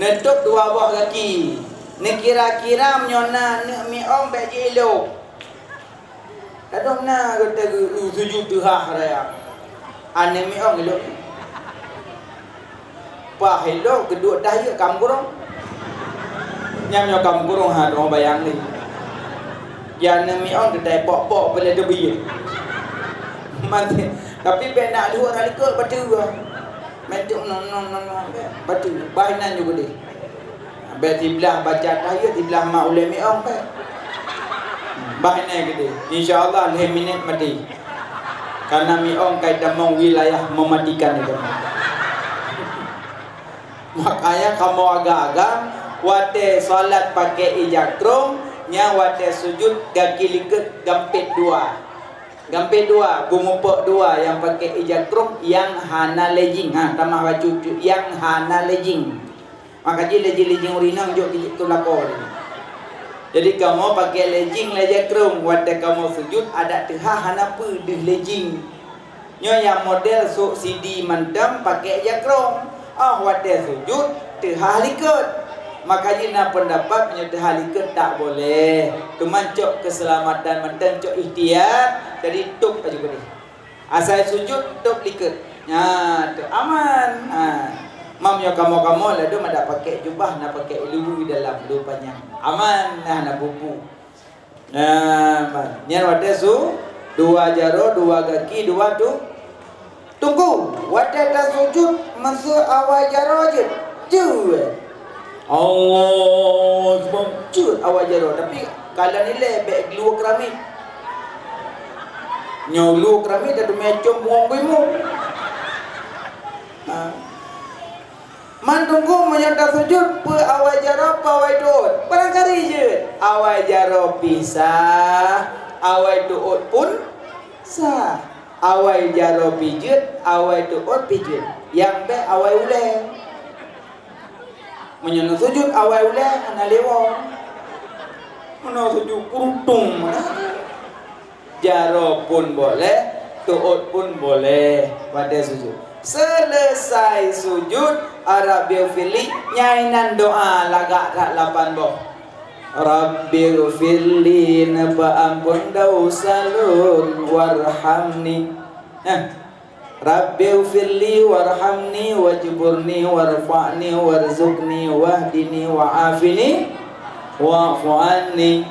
Netuk dua buah kaki. Ni kira-kira menyona ni miong bagi elok. Kadang na kata sujud tuhah raya. Ane miong elok. Pah elok kedua daya kamburong. Nyamnya kamburong ha dong bayang ni. Yang ni miong kedai pok-pok boleh debi. Mati. Tapi benak dua kali ke batu. Metuk no batu. Bahinan juga dia. Berarti belah baca tahiyat di belah mak ulai mi'ong kan. Bahannya gede. InsyaAllah 5 minit mati. Karena mi'ong kaitan mau wilayah mematikan itu. Makanya kamu agak-agak wate salat pakai ijakrum, nya wate sujud kaki liket gampit dua. Gampit dua, bumupuk dua yang pakai ijakrum yang hana lejing. Ha, tamah baju yang hana lejing. Maka dia lejing-lejing urinang jok itu lapor. Jadi kamu pakai lejing lejakrum, wadah kamu sujud ada tehah hanapa deh lejing. Nyo yang model sok CD mandam pakai jakrum. Wadah sujud tehah liket. Maka jina pendapat punya tehah liket tak boleh. Kemancok keselamatan mantan cok ikhtiar, jadi tuk aja boleh. Asal sujud tuk liket. Ya, tu aman. Mamnya kamu-kamu lah tu nak pakai jubah, nak pakai lubu di dalam lu panjang. Aman nah nak bubu. Nah, nyan wate su dua jaro, dua kaki, dua tu. Tunggu, wate dah sujud masa awal jaro aje. Cu. Allah, cu awal jaro tapi kalau nilai baik lu keramik. Nyolu keramik dah macam buang bimu. Man tunggu menyata sujud pe awal jaro apa awal duut. Barangkali je awal jaro pisah, awal duut pun sah. Awal jaro pijut, awal duut pijut. Yang be awal uleh. Menyana sujud awal uleh ana lewa. Mana sujud kurung. Jaro pun boleh, duut pun boleh pada sujud. Selesai sujud Arabil fili nyainan doa lagak tak lapan boh. Rabbil fili napa ampun dausalun warhamni. Rabbil fili warhamni wajburni warfa'ni warzuqni wahdini wa'afini wa'fu anni.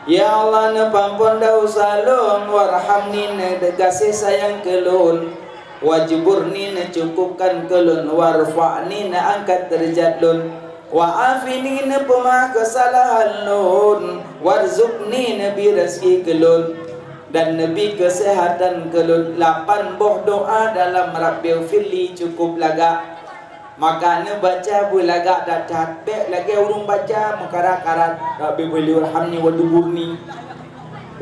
Ya Allah napa ampun dausalun warhamni kasih sayang kelun. Wajburni na cukupkan kelun, warfa'ni na angkat derajat lun, wa'afini na pemah kesalahan lun, warzuqni na bi rezeki kelun, dan nabi kesehatan kelun. 8 boh doa dalam Rabbil fili cukup lagak. Makanya baca bulagak dah capek lagi urung baca mekarat-karat Rabbil fili warhamni waduburni.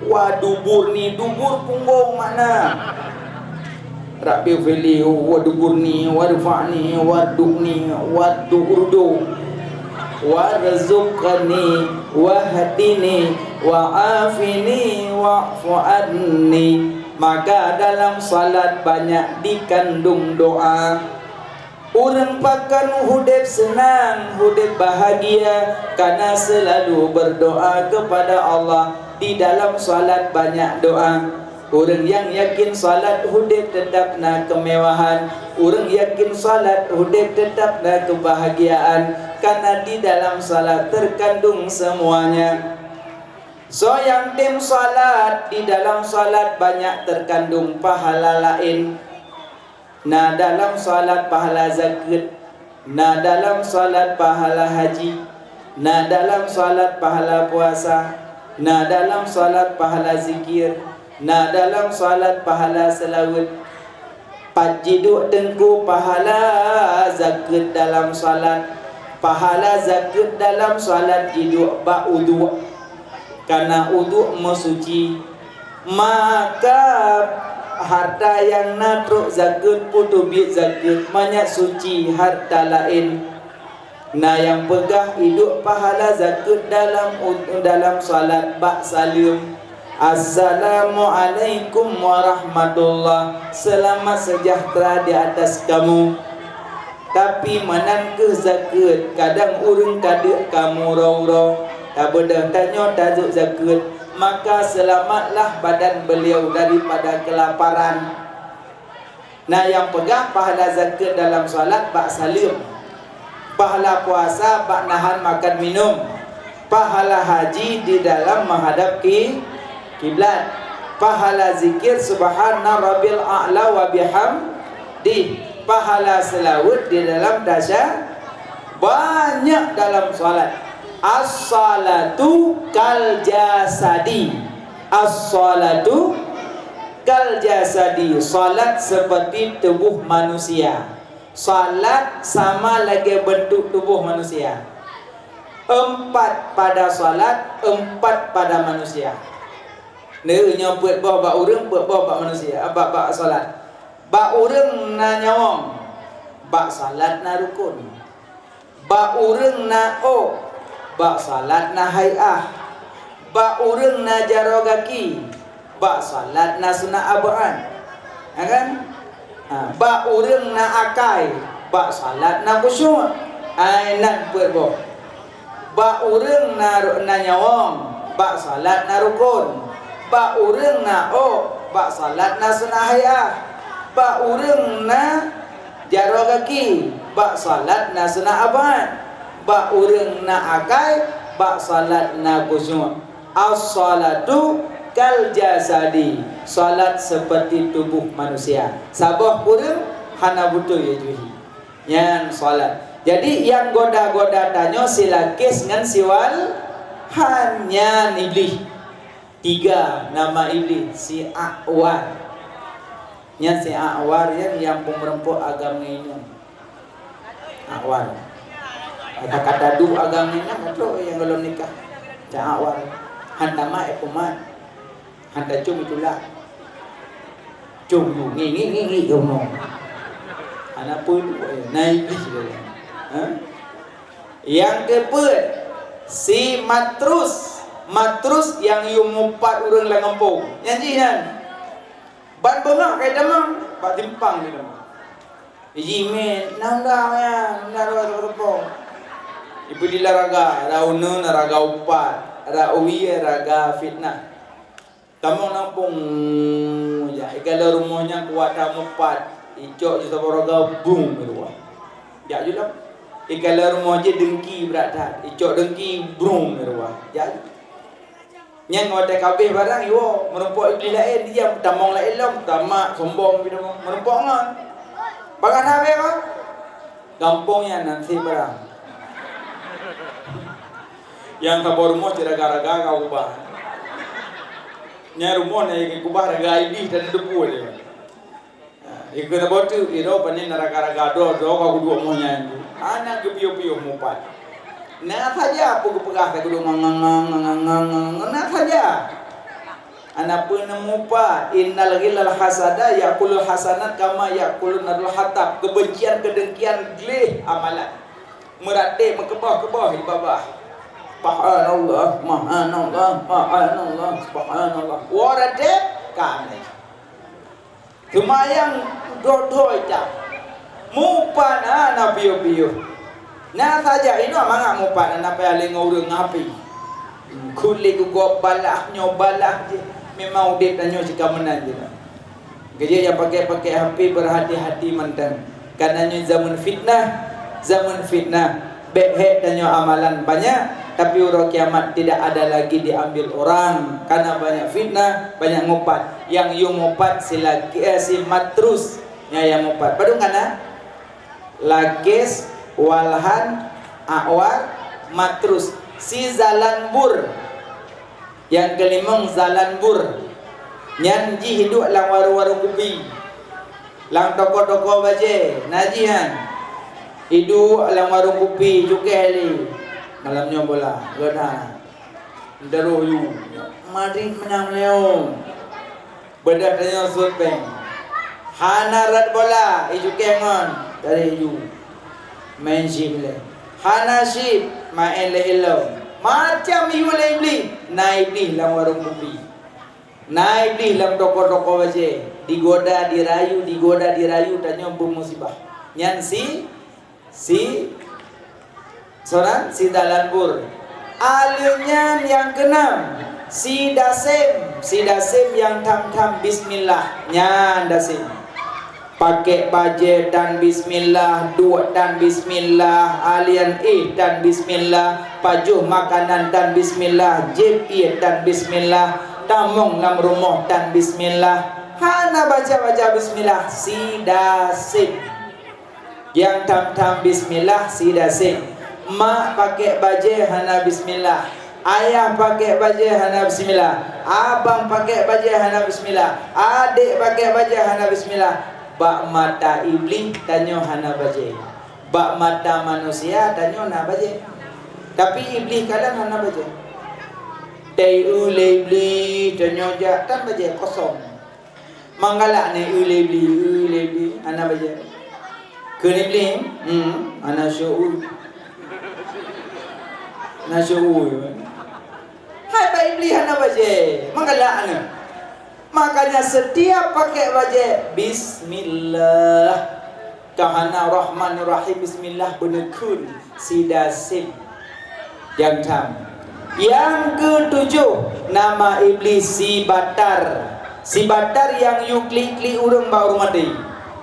Waduburni, dubur punggung mana? Rabbi fili waduburni warfa'ni wadukni wadurdu warzuqni wahdini wa'afini wa'fu anni. Maka dalam salat banyak dikandung doa. Orang pakan hudib senang, hudib bahagia karena selalu berdoa kepada Allah. Di dalam salat banyak doa. Orang yang yakin salat hudib tetap na kemewahan. Orang yakin salat hudib tetap na kebahagiaan. Karena di dalam salat terkandung semuanya. So yang tim salat, di dalam salat banyak terkandung pahala lain. Nah dalam salat pahala zakat. Nah dalam salat pahala haji. Nah dalam salat pahala puasa. Nah dalam salat pahala zikir. Nah dalam salat pahala selawat. Pajiduk tengku pahala zakat dalam salat. Pahala zakat dalam salat iduk ba'udhu. Karena uduk mesuci. Maka harta yang natruk zakat putubit zakat banyak suci harta lain. Nah yang pegah iduk pahala zakat dalam salat ba' salim. Assalamualaikum warahmatullah. Selamat sejahtera di atas kamu. tapi manan ke zakat kadang urang kada kamu raw tak bedah tanya tajuk zakat, maka selamatlah badan beliau daripada kelaparan. Nah, yang pegang pahala zakat dalam solat bak salim, pahala puasa bak nahan makan minum, pahala haji di dalam menghadap kiblat, pahala zikir subhana rabbil a'la wa bihamdi, pahala selawat di dalam dasyat, banyak dalam salat. As-salatu kal jasadi, as-salatu kal jasadi, salat seperti tubuh manusia. Salat sama lagi bentuk tubuh manusia. 4 pada salat, 4 pada manusia. Neunya buat bawa urang, buat bawa manusia. Bak salat. Bak urang na nyawang, bak salat na rukun. Bak urang na bak salat na hay'ah. Bak urang na jarogaki, bak salat na sunat abaan. Kan? Bak urang na akai, bak salat na khusyuk. Nak buat bawa. Bak urang na nyawang, bak salat na rukun. Bak urang na bak salat na sunat hay'ah. Bak urang na jarogaki, bak salat na sunat abaan. Bak urang na akai, bak salat na khusyuk. As-salatu kal jasadi, salat seperti tubuh manusia. Sabah urang hana butuh ya juhi yang salat. Jadi yang goda-goda tanya sila kes ngan siwal hanya iblis. 3 nama iblis, si A'war. Yang si A'war yang pemerempuk agama ini. A'war. Kata-kata du agama ini betul yang belum nikah. Cak A'war. Hanta ma ekumat. Hanta cum itulah. Cum ngi ngomong. Anak pun naik dia. Yang keempat, si matrus yang yumupat urang la ngampung. Yang jinan. Ban bengak kai damang, bak timpang ni damang. Jimin nangga ya, nara terpong. Ibu dilaraga, rauna naraga upat, rawi raga fitnah. Tamu nampung ya, kalau rumahnya kuat tamu pat, icok juta baraga boom berua. Ya juga. Kalau rumah je dengki berada, icok dengki boom berua. Ya. Yang ngotek kabeh barang yo merumpok iblis lain dia tamong lain lom tamak sombong bidang merumpok ngan. Bagan habe kan? Gampongnya nanti barang. Yang kabur rumah tidak gara-gara kau ubah. Nya rumah ni kubah raga iblis dan debu dia. Iku na botu iro panen raga-raga do kau dua mohnya itu. Anak gepiu-piu mupat. Nah saja aku pegah tak kudu ngangang nah saja. Anak pun mupa innal ghillal hasada yaqulul hasanat kama yaqulun nadul hatab, kebencian kedengkian gleh amalan. Merate mekebah-kebah di bawah. Subhanallah, subhanallah, subhanallah. Warade kane. Kemayang dodoi tak. Mupa na biu-biu. Nah saja ini amang mupat anak paling orang ngapi. Kulit gua balah nyobalah je. Memang udah tanya jika menan je. Kerja yang pakai HP berhati-hati mantan. Karenanya zaman fitnah. Behek tanya amalan banyak, tapi urang kiamat tidak ada lagi diambil orang karena banyak fitnah, banyak ngupat. Yang you ngupat si matrus yang ngupat. Padung kana? Lakis walhan A'war matrus si zalanbur. Yang kelimang zalanbur nyanji hidup lang waru-waru kupi lang toko-toko baje najihan hidup lang waru kupi juga ali malamnya bola gana daruyu mari menang leo bedah tanya surpeng hanarat bola ijuke ngon dari you main sim le hanasib main le ilo macam iu le iblis naik iblis lang warung kopi naik iblis lang toko-toko baje digoda dirayu tanya musibah nyan si Si Soran si dalanbur. Alunyan yang keenam si dasim yang tam bismillah nyan dasim. Pakai baju dan bismillah, dua dan bismillah, alian dan bismillah, pajuh makanan dan bismillah, jib dan bismillah, tamung nam rumah dan bismillah. Hana baca bismillah si dasim. Yang tam bismillah si dasim. Mak pakai baju hana bismillah, ayah pakai baju hana bismillah, abang pakai baju hana bismillah, adik pakai baju hana bismillah. Bak mata iblis tanya hana baju, bak mata manusia tanya hana baju. Tapi iblis kalan hana baju. Dai ule iblis tanya jak tan baju kosong. Manggalak ni ule iblis hana baju. Kun iblis hana syuur. Nasyuur. Hai Pak Iblis hana baje, manggalak ana. Makanya setiap pakai baje bismillah. Kahana Rahmanir Rahim bismillah benekun sidasim. Yang tam. Yang ketujuh nama iblis si batar. Si batar yang you klik urang ba urang mati.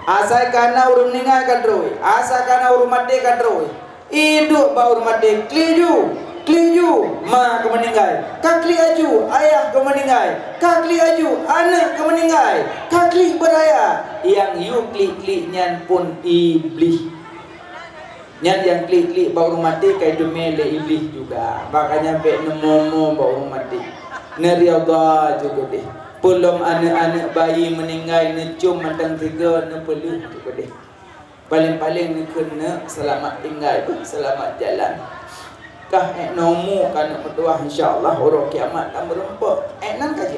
Asal kana urang ningai kadroi, asal kana urang mati kadroi. Induk ba urang mati kliju. Kliju ma kemeninggal, kakli aju ayah kemeninggal, kakli aju anak kemeninggal, kakli beraya. Yang you klik nyan pun iblis. Nyan yang klik baru mati kai dumele iblis juga. Makanya be nemo baru mati. Neriada juga deh. Belum anak-anak bayi meninggal necum matang tiga nepelu juga deh. Paling-paling ni kena selamat tinggal, selamat jalan. Kah nomu kana berdoa insyaallah orang kiamat tak berempat nan kaje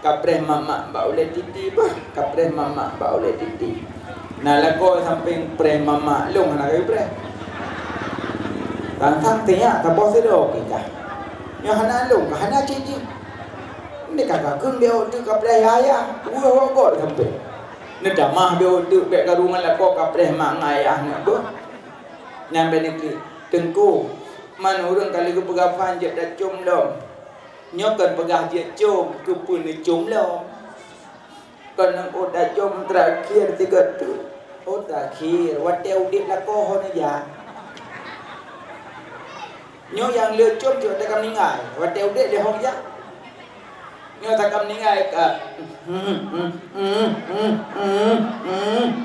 kapreh mama ba oleh titi bah kapreh mama ba oleh titi nah lako samping preh mama long ana kai preh tang tia ta bos do kita nya hana long hana cici ni kakak kun beo tu kapreh ayah uwa god sampai ni damah beo tu be karungan lako kapreh mak ayah nak do nyambe ni tengku mana orang kali ke pegah panjat dah cum dong. Nyokan pegah dia cum ke pun ni cum dong. Kan oh dah cum terakhir tiga tu. Oh terakhir watel udip lah koh ni ya. Nyo yang le cum juga tak meninggal. Watel udip dia hong ya. Nyo tak meninggal ke.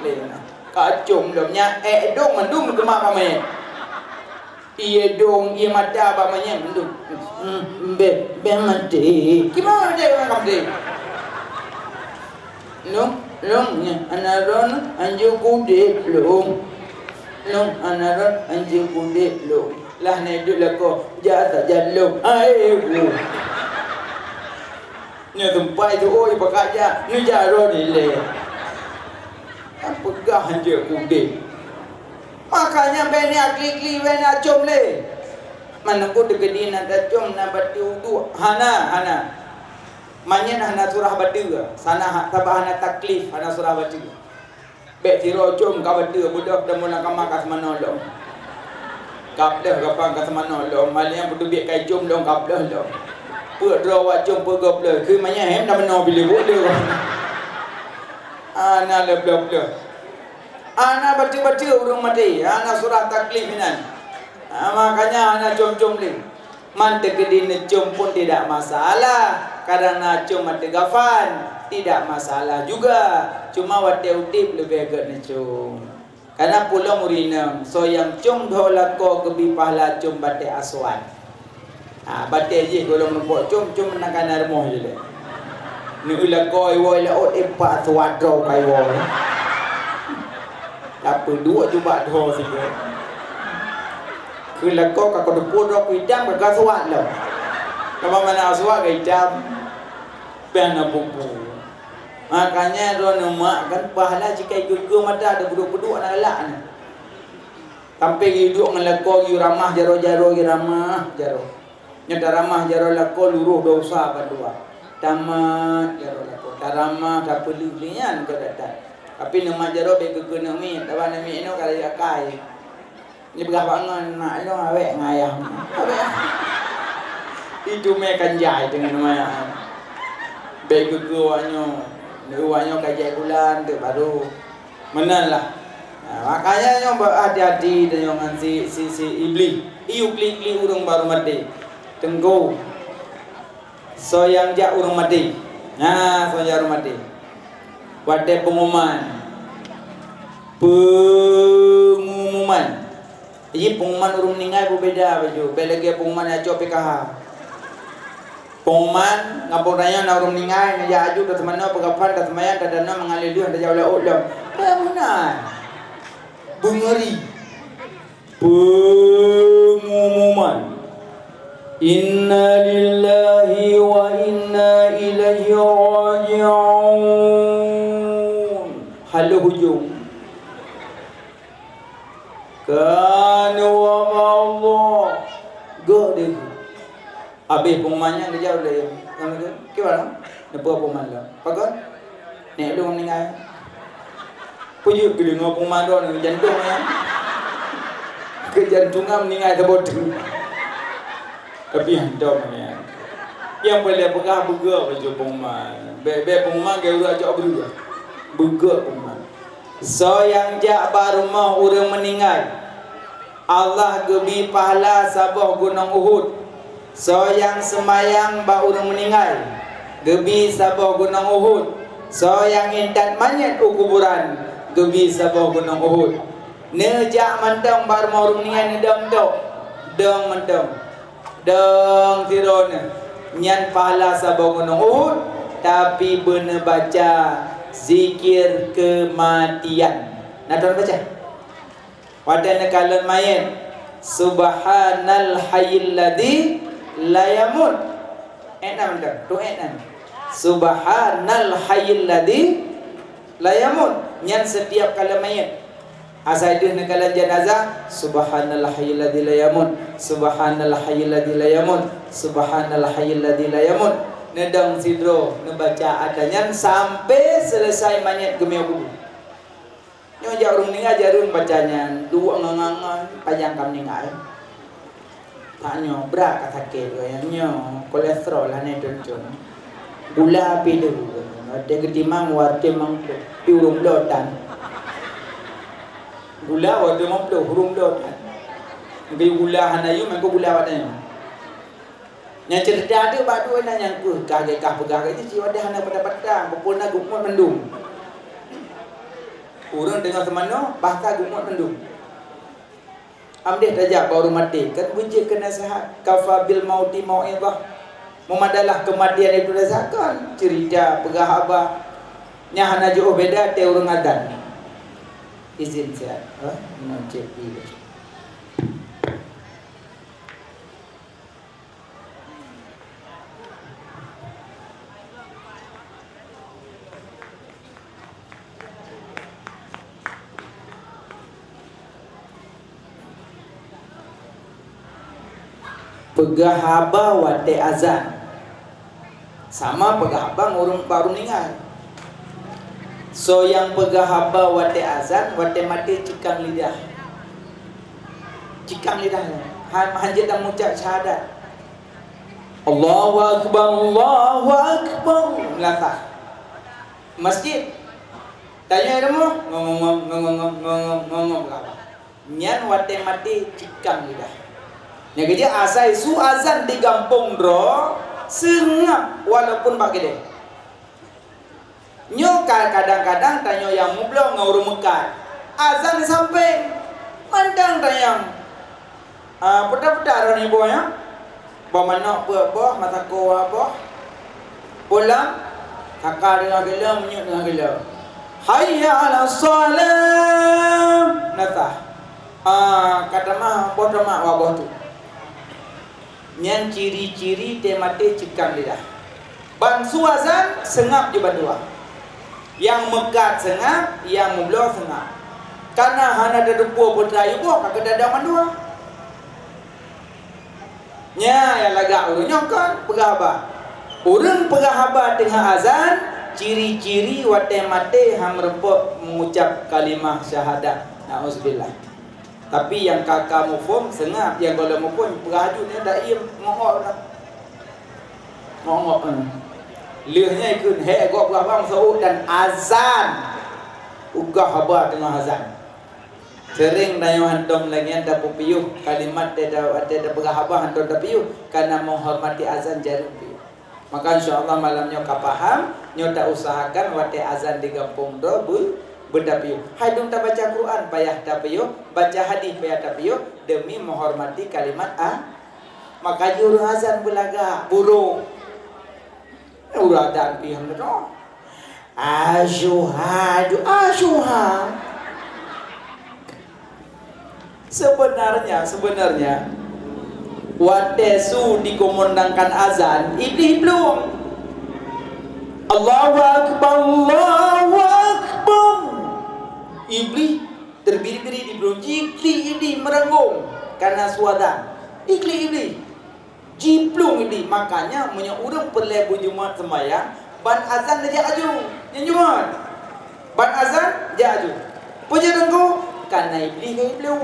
Lena. Ka cum dong nya dong mandum ke mak pamai. Iya dong, iya mata bapaknya menduk. Be mati. Gimana dia orang mati? Longnya anaron anju kude long. Long anaron anju kude long. Lah naik dulu ko jatuh jalung. Ayo. Nya tempat itu oi bakaja, ni jaro ni le. Apa gah anju kude? Makanya bena klik bena cum le. Mana ku degedin ada cum na bati wudu. Hana. Manyen hana surah batu. Sana tabah hana taklif hana surah batu. Be tiro cum ka batu budak dah mula kama kas manolong. Kapdah kapang kas manolong. Malian budu biak kai cum long kapdah long. Puak drawa cum pegop le.คือmanyen hem dah meno bila boleh. Ana le blok. Ana baca urung mati, ana surah taklif minan. Makanya ana cum-cum li. Mante kedine cum pun tidak masalah. Karena cum mati gafan tidak masalah juga. Cuma wate utip lebih agak cum. Karena pulau murinam, so yang cum dholako kebi pahla cum bate aswan. Bate je golong nombor cum menakan armoh je le. Ni ulako iwo ila ot epa tuadro kai wo. Apa dua cuba doh sikit. Kula kau kakak depur dok idam kakak suat lah. Kalau mana suat ke idam, pernah bubu. Makanya do nama kan pahala jika ikut mata ada buduk-buduk anak elak ni. Sampai hidup ngelako yu ramah jaro-jaro yu ramah jaro. Nyata ramah jaro lako luruh dosa kedua. Tamat jaro lako. Taramah tak perlu belian ke datang. Tapi nama jaro bagi kena mi, tawa nami ino kalau akai. Ni berapa ngan mak lo awek ngayah. Itu mekan jai dengan namanya. Bagi guanya, guanya kaji bulan tu baru menalah. Makanya yang berhati-hati dengan si iblis. Iu klik urang baru mati. Tengku. So yang jak urang mati. Nah, so yang urang mati. Wadai pengumuman. Jadi pengumuman urang meninggal berbeza baju. Belagi pengumuman aco PKH. Pengumuman ngapun raya na urang meninggal na aju dah temana pegapan dah temayan dah dana mengalir dia dah jauh ulam. Pengumuman. Bungeri. Pengumuman. Inna lillahi wa inna ilaihi raji'un. Halu hujung. Kana wa Allah gede. Habis pengumumannya dia jauh dia. Yang tu, kira nak pengumuman lah. Pakai? Nek lu meninggal. Pujuk ke dengan pengumuman tu ni jantung ya. Kejantungan meninggal terbodoh. Tapi hendak ni. Yang boleh pegang buga baju pengumuman. Be pengumuman ke urang ajak berdua. Buga pengumuman. So yang jak barumah orang meninggal, Allah gebi pahala sabah gunung Uhud. So yang semayang ba orang meninggal, gebi sabah gunung Uhud. So yang intat mayat kuburan, gebi sabah gunung Uhud. Nejak mantang barumah orang meninggal nedang tok. Deng mantang. Deng tirona. Nyan pahala sabah gunung Uhud, tapi bener baca zikir kematian. Nak tuan baca? Pada nekalan mayat, subhanal hayyil ladzi la yamut. Enam dah. Tu enam. Subhanal hayyil ladzi la yamut. Nyan setiap kala mayat. Asal itu nekalan jenazah, subhanal hayyil ladzi la yamut. Subhanal hayyil ladzi la yamut. Subhanal hayyil ladzi la yamut. Nedang sidro nebaca adanya sampai selesai mayat gemeu kubur. Nyo jarum ningal jarum bacanya dua ngangangan panjang kam ningal. Taknyo berat kata ke nyo kolesterol ane doncon. Gula api tu. Ada ketimang warte mangko urung lotan. Gula warte mangko urung lotan. Ngai gula hanayu mangko gula wadanya. Yang cerita ada badu nak nyangku kagak pegang itu jiwa dah hana pada berpuna gumut mendung. Urang dengar semano bahkan gumut mendung. Amdeh tajak baru mati kan bunyi kena nasihat kafabil mauti mau'izah. Memadalah kematian itu rasakan cerita pegah abah. Nya hana jauh beda te urang adan. Izin saya. Nak cek ini. Pegah haba wate azan sama pegah haba ngurung baru meninggal. So yang pegah haba wate azan wate mati cikang lidah. Cikang lidah hanjat dan mengucap syahadat. Allahu akbar, Allahu akbar. Latah masjid tanya demo ngomong nyan wate mati cikang lidah. Yang kerja asal su azan di kampung dro sengap walaupun bagi dia. Nyo kadang-kadang tanya yang mublok ngau Mekah. Azan sampai mandang tayang. Peda-peda ron ibu ya. Bamana buah mata ko apa? Pulang kakak dengan gila menyut dengan gila. Hayya 'ala shalah. Natah. Kata mah bodoh mak wabah tu. Nyan ciri-ciri dia mati cikang lidah. Bangsu azan sengap je berdua. Yang mekat sengap, yang mublok sengap. Karena hana ada dua berdayu buah kagak ada mandua. Nya yang lagak urang kan pegahaba. Urang pegahaba tengah azan, ciri-ciri wate mati ham repot mengucap kalimah syahadat. Nauzubillah. Tapi yang kakak mufum sengap, yang kalau mufum beraju ni dah ia ngok dah. Ngok. Lehnya ikut hek gok berabang saud dan azan. Ugah haba tengah azan. Sering dayo hantom lagi ada pupiyuh kalimat ada berhabah hantom pupiyuh karena menghormati azan jarum piyuh. Maka insyaallah malamnya kau paham, nyo tak usahakan wate azan di kampung do berdapiyuh. Hai dong tak baca Quran payah tapiyuh, baca hadis payah tapiyuh demi menghormati kalimat Maka juru azan belaga burung. Ulah dan piham no. Asyhadu Sebenarnya watesu dikumandangkan azan iblis belum. Allahu Akbar iblis terbiri-biri di belum iblis merenggung karena suadan iblis jiplung iblis. Makanya punya orang perlebu Jumat sembahyang ban azan dia aju yang Jumat ban azan dia aju punya dengku karena iblis kai belum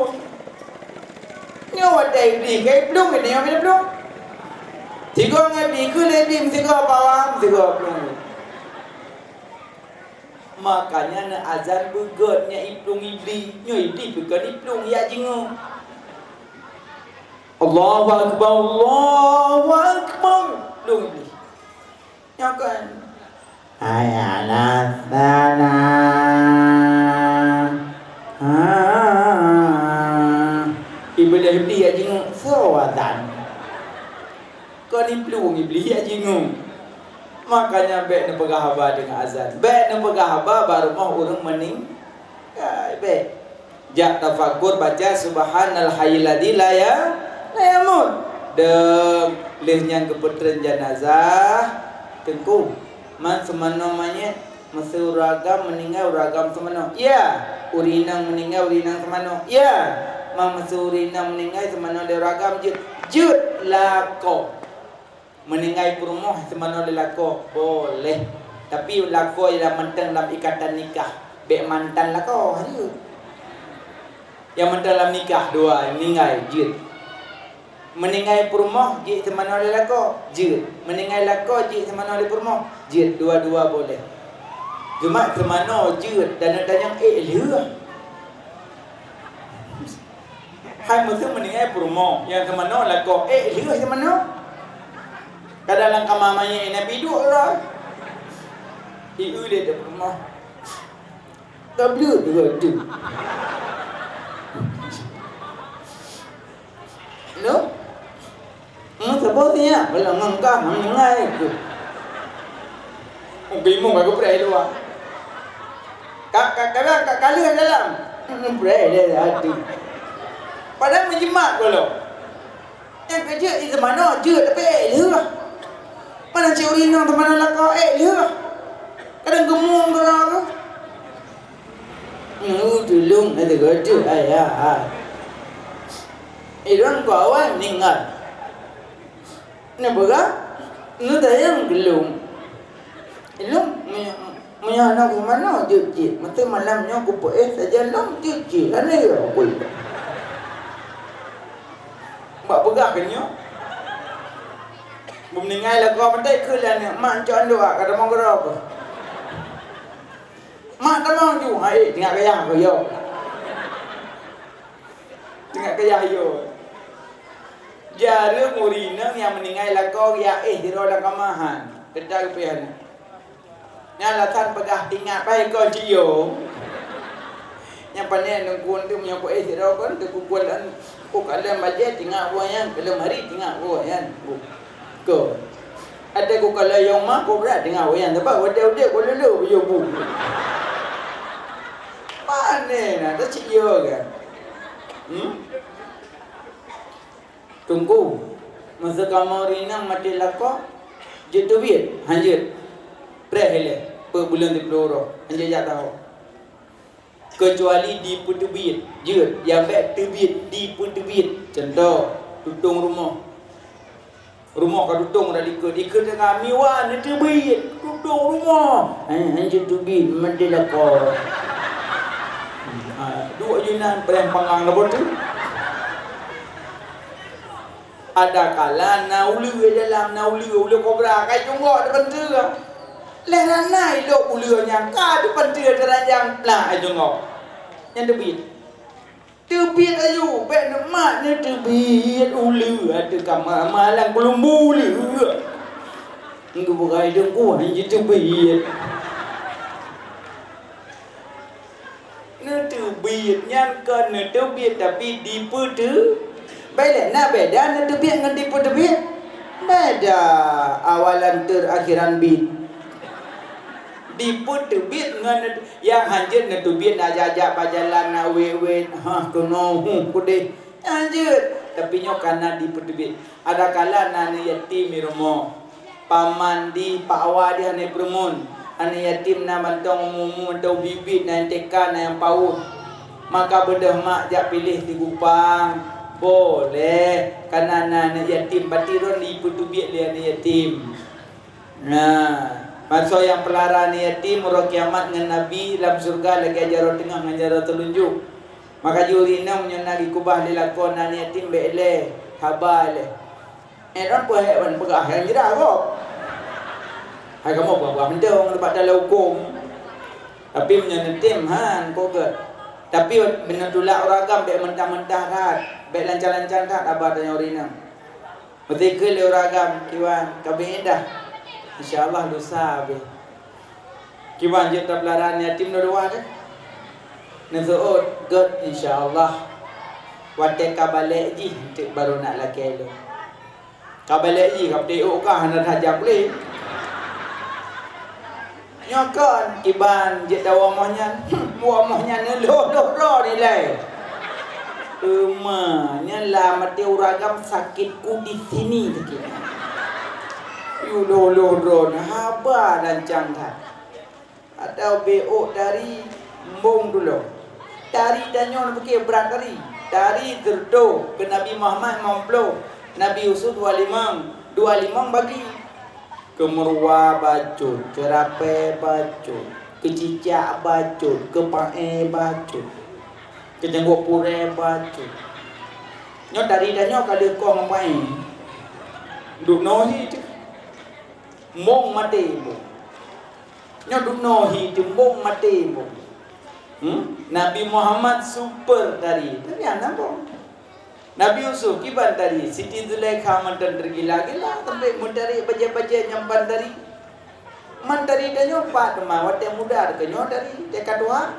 nyawa dai iblis kai belum ini yang belum tiga ngabi ke lebih tiga bawang tiga belum. Makanya na azan begatnya iplung iblis nya iblis begat iplung ya jingu. Allahu Akbar belum iblis nya kan ayalah salam ibadah iblis ya jingu sawatan kan iplung iblis ya jingu. Makanya baik nak berhaba dengan azan. Baik nak berhaba baru mau orang mening. Baik. Jak tafakur baca subhanal hayyil ladzi la yamut. Deng lehnya keputren jenazah tengku. Man semano mayit mesti uragam meninggal uragam semano. Ya, urinang meninggal urinang semano. Ya, man mesti urinang meninggal semano de uragam jut lako. Meninggal perumah semana lelako boleh, tapi lelako yang mentang dalam ikatan nikah bek mantan lelako aja yang mentang dalam nikah dua meninggal jut meninggal perumah jut semana lelako jut meninggal lelako jut semana di perumah jut dua-dua boleh. Cuma semana jut dan yang leh hai mesti meninggal perumah yang semana lelako leh semana kadang kamamanya ini biduk lah. Iu dia dah rumah. Tablu juga tu. No? Sebutnya belum ngangkah mengenai itu. Bingung aku pray luar. Kali dalam. Pray dia hati. Padahal menjimat kalau. Yang kerja di mana je tapi lah. Mana cik urinang teman anak kau dia kadang gemung kerana tulung ada gaju ayah orang kawan ningat ni berapa ni dayang gelung ilung punya anak mana cuci mesti malamnya aku saja long cuci kan ya aku mbak pegahkannya meninggal lah kau pandai ke lah ni mak cakap doa kata mau gerak apa mak tak mau tu tengok kaya aku yo tengok kaya yo jari murinang yang meninggal lah kau ya hiro lah kamahan kedai kepihan nyala tan pegah tinggal baik kau cio yang pandai nungguan tu punya kau hiro kan tu kukulan kukalan bajet tinggal buayan kalau hari tinggal buayan ko ada ko kalau yang mak ko berat dengan wayan sebab wadah-wadah ko lulu yo bu panen ada cik yo kan tunggu masa kamu rinang mati lako jitu biit hanjir prehele per bulan di peloro hanjir ya tahu kecuali di putu biit jut yang baik tebiit di putu biit contoh tutung rumah ka dudung dah dikut dengan miwan itu bait dudung rumah hanjir tu bait mandela ko dua Yunan perang pangang lebot tu. Ada kala naulu dalam naulu ulu kobra kai jongok depan tu. Leh nai lo ulu yang ka depan tu teranjang lah jongok. Yang debit. Tebit ayu, ben mak ni tebit ulu ada kamar malang belum bulu. Engkau bukai dengku hanya tebit. Nó từ biệt nhân cân nó từ biệt tapi di putu baik nak beda nó từ biệt dengan di putu biệt beda awalan ter akhiran bit di putu biệt dengan yang hanjut nó từ biệt aja pajalan na wewe ha kono kude hanjut tapi nyokana di putu biệt ada kala nani yatim mirmo paman di pawa di hane permun anak yatim na mantong mumu mantong bibit na teka na yang paut maka bedah mak jak pilih di Kupang boleh karena anak yatim batiron di putubiak dia anak yatim. Nah masa yang pelara anak yatim murah kiamat dengan Nabi dalam surga lagi ajar tengah mengajar telunjuk maka jurina menyonari kubah dilakon anak yatim bele habar le eran apa hewan pegah yang jerak kok. Hai kamu buat benda tempat dalam hukum. Tapi menyenetim han koget. Tapi benda tulak oragam baik mentah-mentah rat, baik lancar-lancar rat abah tanya orina. Ketika le oragam kiwan kabeh dah. Insya-Allah dosa be. Kiwan je tablaran yatim dua dah. Nazuut god insya-Allah. Wate kabalik ji untuk baru nak laki lu. Kabalik ji kap teu kah nak hajab le. Nyokan iban je dawamahnya wamahnya ne loh ni lai emanya lah mati uragam sakitku di sini sikit yu lo haba lancang tak ada BO dari mbong dulu dari danyon pakai berat dari terdo ke Nabi Muhammad mamplo Nabi Yusuf 25 bagi kemerwa bacot, kerape bacot, kecicak bacot, kepae bacot, kejenggok pure bacot. Nyok dari dan nyok kali kau ngapain? Duk nohi tu, mong mati bu. Nyok duk nohi tu mong mati bu. Nabi Muhammad super dari, tapi anak bu. Nabi Yusuf kiban tadi Siti Zulaikha mantan tergila-gila sampai mentari baca-baca nyampan dari mentari dan nyopat mah wate muda ke nyo dari dekat dua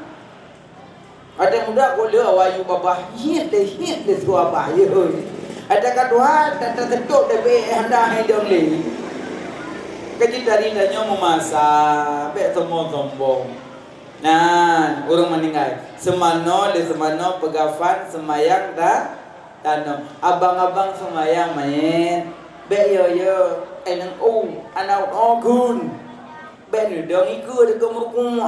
ada muda ko le awayu babah hit le tua ba ye ada kadua tak tentu de be handa he dong le kaji dari dan nyo memasak be sombong nah urang meninggal semano pegafan semayang dah tanam abang-abang semayang main be yo enang anak gun be ni dong iku de kemurkum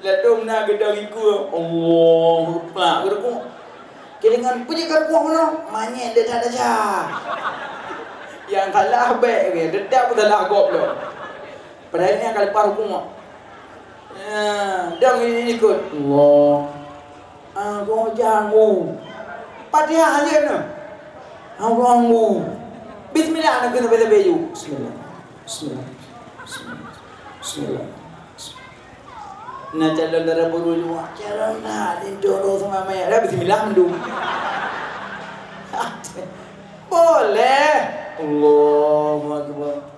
la dong na ge dong iku Allah plak gerku kiringan punya gerku mana manye de ada ja yang kalah be ge dedap dalah gop lo padahal kali par hukum dong ini ikut Allah kau jangan Fatihah aja na. Awangmu. Bismillah nak kena baca baju. Bismillah. Nak calon darah buru luar. Calon nak dindoro sama maya. Dah bismillah mendung. Boleh. Allahu Akbar.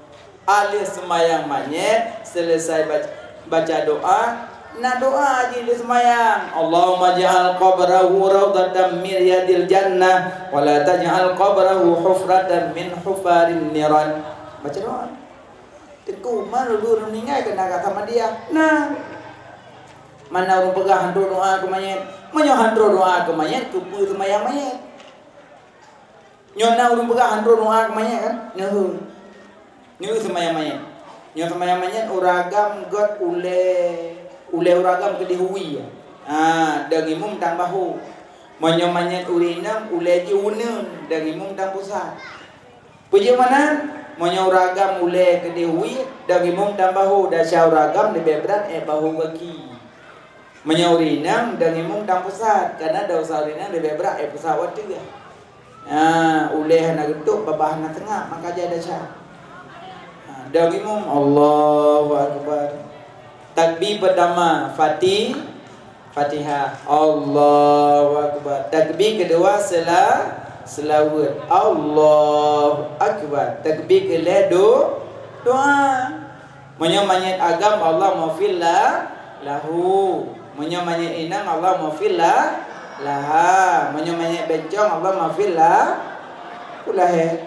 Alis semayang manyet selesai baca doa. Nak doa aja di semayang. Allahumma ja'al qabrahu rawdatan min riyadil jannah wa la taj'al qabrahu hufratan min hufarin niran. Baca doa. Teku mana dulu meninggal kena kata sama dia. Nah. Mana orang pegang hantu doa ke mayat. Menyo hantu doa ke mayat kupu semayang mayat. Nyona orang pegang hantu doa ke mayat kan? Nyu semayang mayat. Nyu semayang mayat uragam god ule uragam ke dihui ya. Dari mum tang bahu. Monyo manyat urinam ule ji unun dari mum tang pusat. Puji mana? Monyo uragam ule ke dihui dari mum tang bahu dasya uragam lebih berat bahu bagi. Menyaurinang dan imum tang pusat karena ada usaurinang lebih berat pesawat juga. Uleh nak getuk babah nak tengah maka dia ada syah. Dan imum Allahu akbar. Takbir pertama Fatihah Allahu akbar. Takbir kedua selawat Allahu akbar. Takbir kedua doa. Menyamanyat agam Allah maufillah lahu. Menyamanyat inang Allah maufillah laha. Menyamanyat bencong Allah maufillah kulah.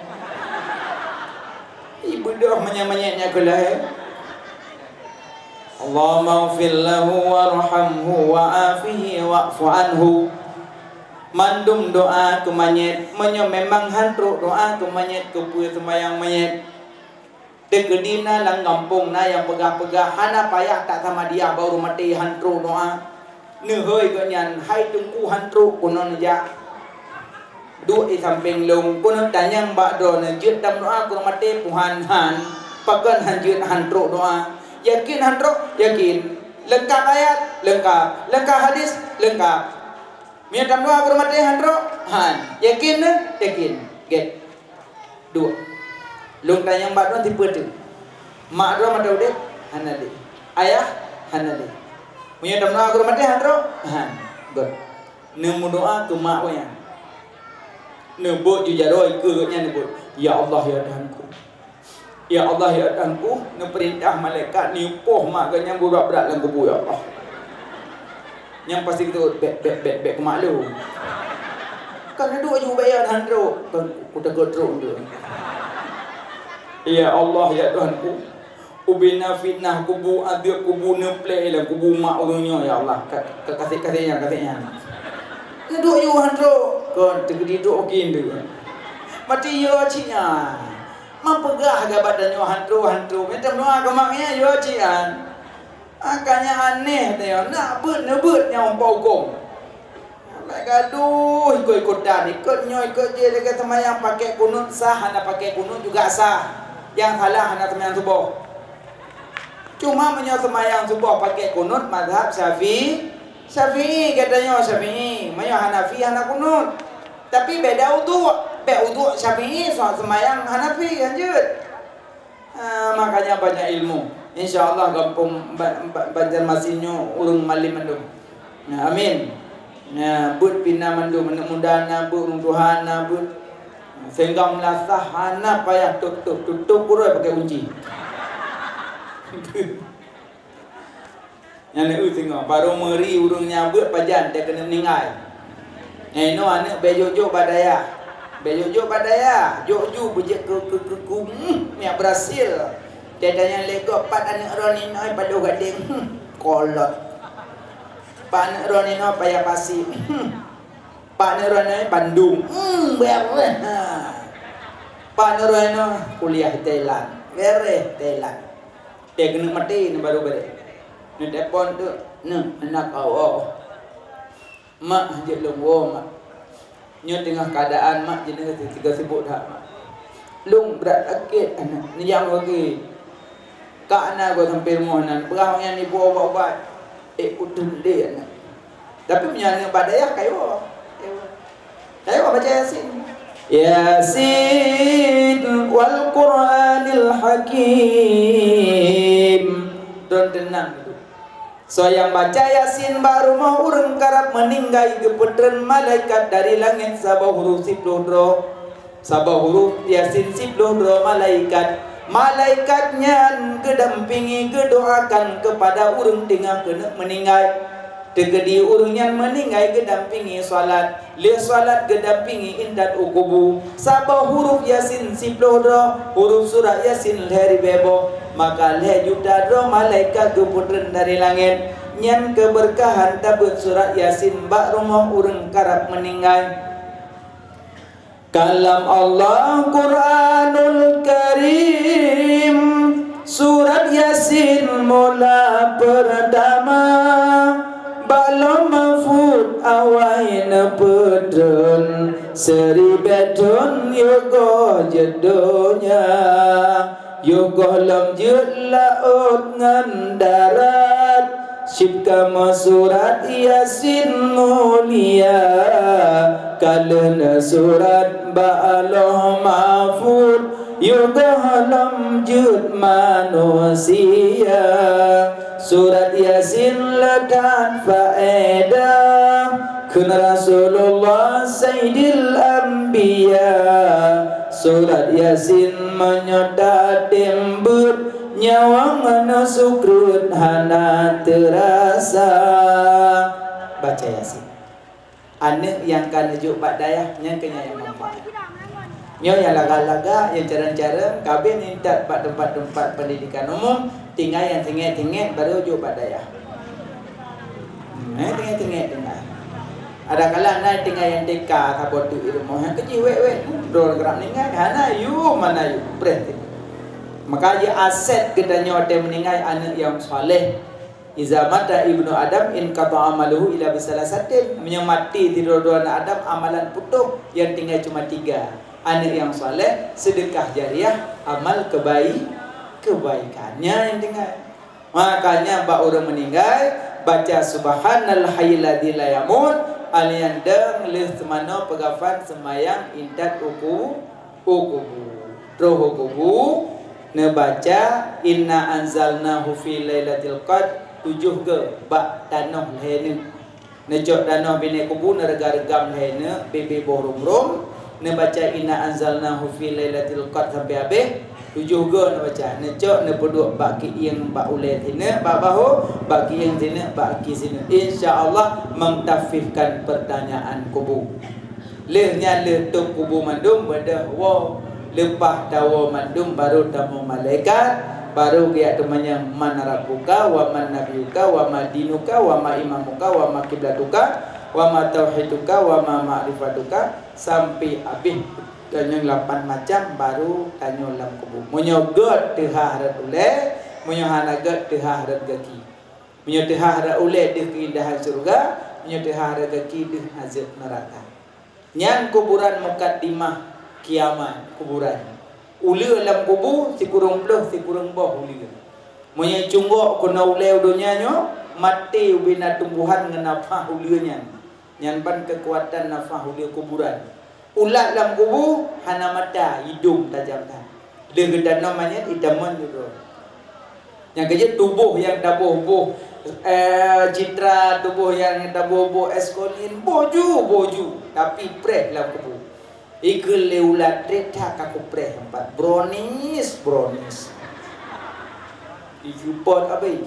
Ibu doa menyamanyatnya kulah. Allahumma ighfir lahu warhamhu wa'afihi wa'fu anhu. Mandum doa ke mayit memang hantruk doa ke mayit ke puya semayang mayit. Dekedina lang kampung na yang pegah-pegah hana payah tak sama dia baru mati hantruk doa. Nehoi ke nyan hai tungku hantruk kuno ja. Duk di samping lung kuno tanyang bak do na jut dam doa kuno mati puhan han pakan hanjut hantruk doa. Yakin hantruk? Yakin. Lengkap ayat? Lengkap. Lengkap hadis? Lengkap. Minta doa ke rumah hantruk? Han. Yakin ne? Yakin. Get. Dua. Lung tanyang mak doa tipe tu. Mak doa mata udik? Hanade. Ayah? Hanade. Minta doa ke rumah hantruk? Han. Good. Nemu doa ke mak wayang. Nebut jujaroi ke nya nebut. Ya Allah ya Tuhanku. Ya Allah ya Tuhanku, perintah malaikat ni poh mak ke yang berat-berat dalam kubur ya Allah. Yang pasti kita bek ke maklum. Kan duduk je bayar handro, kan kita godrok dia. Ya Allah ya Tuhanku, ubina fitnah kubur adik kubur neplay dalam kubur mak orangnya ya Allah. Kasih-kasihnya. Duduk je handro, kan tergediduk okin dia. Mati yo cinya. Mempegah ke badannya hantu. Minta doa ke maknya yo cian. Akanya aneh dia. Nak nebut yang pogong. Mereka aduh ikut-ikutan. Ikut je dia kata yang pakai kunut sah. Anda pakai kunut juga sah. Yang salah anda semayang subuh. Cuma semayang subuh pakai kunut mazhab Syafi'i katanya Syafi'i. Hanafi anak kunut. Tapi beda uduk. Uduk Syafi'i soal semayang Hanafi lanjut. Makanya banyak ilmu. InsyaAllah kampung Banjarmasinyo urung malim mandum. Amin. Bud pina mandum mudah-mudahan bud runtuhan bud. Sehingga melasah hana payah tutup pura pakai kunci. Yang ni tengok baru meri urung nyabut pajan dia kena ningai. No anak bejojo badaya. Bejojo badaya, jojo bejek ke miak Brazil. Dia tanya lego pat anak Roni noi pada gading. Kolot. Pak anak Roni noi payah pasi. Pak anak Roni Bandung. Bereh. Pak anak Roni kuliah di Thailand. Bereh Thailand. Dia kena mati ni baru bereh. Ni telefon tu, anak awak. Mak je lungwo mak. Nyo tengah keadaan mak jenis tiga sibuk dah mak. Lung berat sakit anak. Ni yang lagi. Kak anak gua sampai rumah nan. Berah yang ni buat obat-obat. Utun dia anak. Tapi menyana badayah kayo. Kayo baca Yasin. Yasin wal Qur'anil Hakim. Don tenang. So yang baca Yasin baru mau urang karap meninggai keputren malaikat dari langit sabah huruf sipluhdro. Sabah huruf Yasin sipluhdro malaikatnya kedampingi kedoakan kepada urang tengah kena meninggai. Tegedi urangnya meninggai kedampingi salat. Le salat kedampingi indat ukubu. Sabah huruf Yasin sipluhdro huruf surah Yasin hari bebo. Maka le juta dro malaikat keputren dari langit nyan keberkahan tabut surat Yasin bak rumah urang karap meninggal. Kalam Allah Quranul Karim surat Yasin mula pertama balom mafud awain pedun seribetun yogo jedonya yogo lam jut laut ngan darat Syibkama surat Yasin mulia, kalena surat Ba'aloh Mahfud Yuga halam jud manusia. Surat Yasin lekat faedah kun Rasulullah Sayyidil Anbiya. Surat Yasin menyedot tembut nyawa mana sukrut hana terasa. Baca Yasin. Anak yang kan juk pak dayah yang kenya yang mampu. Nyo yang laga-laga, yang cara-cara kabin intat pak tempat-tempat pendidikan umum, tinggal yang tinggal baru juk pak dayah. Tinggal. Ada kala naik tinggal yang deka kabut tu rumah yang kecil wek dor gerak ningai hana yu mana yu berhenti. Maka dia aset kita nyote meninggal anak yang soleh. Iza mata ibnu Adam in qata amaluhu ila bisalasatin. Menyemati tidur dua anak Adam amalan putus yang tinggal cuma 3. Anak yang soleh, sedekah jariah, amal kebaikannya yang tinggal. Makanya bak orang meninggal baca subhanal hayyil ladzi la yamut alian deng lih semana pegafan semayang indat ukubu ne baca inna anzalnahu fi lailatul qadr 7 ke bak tanah lehne ne jok tanah bine kubu ne rega-regam lehne bebe borum-rum ne baca inna anzalnahu fi lailatul qadr sampai habis 7 ke ne baca ne jok ne peduk bak ki yang bak ulet hina bak bahu bak ki yang sini bak ki sini insyaallah mengtafifkan pertanyaan kubu lehnya le tok kubu mandum bedah wa lepas tawa mandum baru tamu malaikat baru dia temannya man rabbuka wa man nabiyuka wa ma dinuka wa ma imamuka wa ma kiblatuka wa ma tauhiduka wa ma ma'rifatuka sampai habis tanya 8 macam baru tanya lam kubur menyogot tehah harat ule menyohanagat tehah harat gaki menyotehah harat ule di keindahan surga menyotehah harat gaki di azab neraka nyan kuburan mukaddimah kiamat kuburan ule dalam kubur si kurung belah si kurung bawah ule monya cunggok kena ule udunya nyo mati ubina tumbuhan ngenafah ulenya nyan ban kekuatan nafah ule kuburan ulat dalam kubur hana mata hidung tajam tak dia gedan namanya idaman gitu yang kerja tubuh yang tabuh citra tubuh yang tabuh eskolin boju tapi preh dalam kubur ikul leulat treta kaku preh empat bronis dijupot abai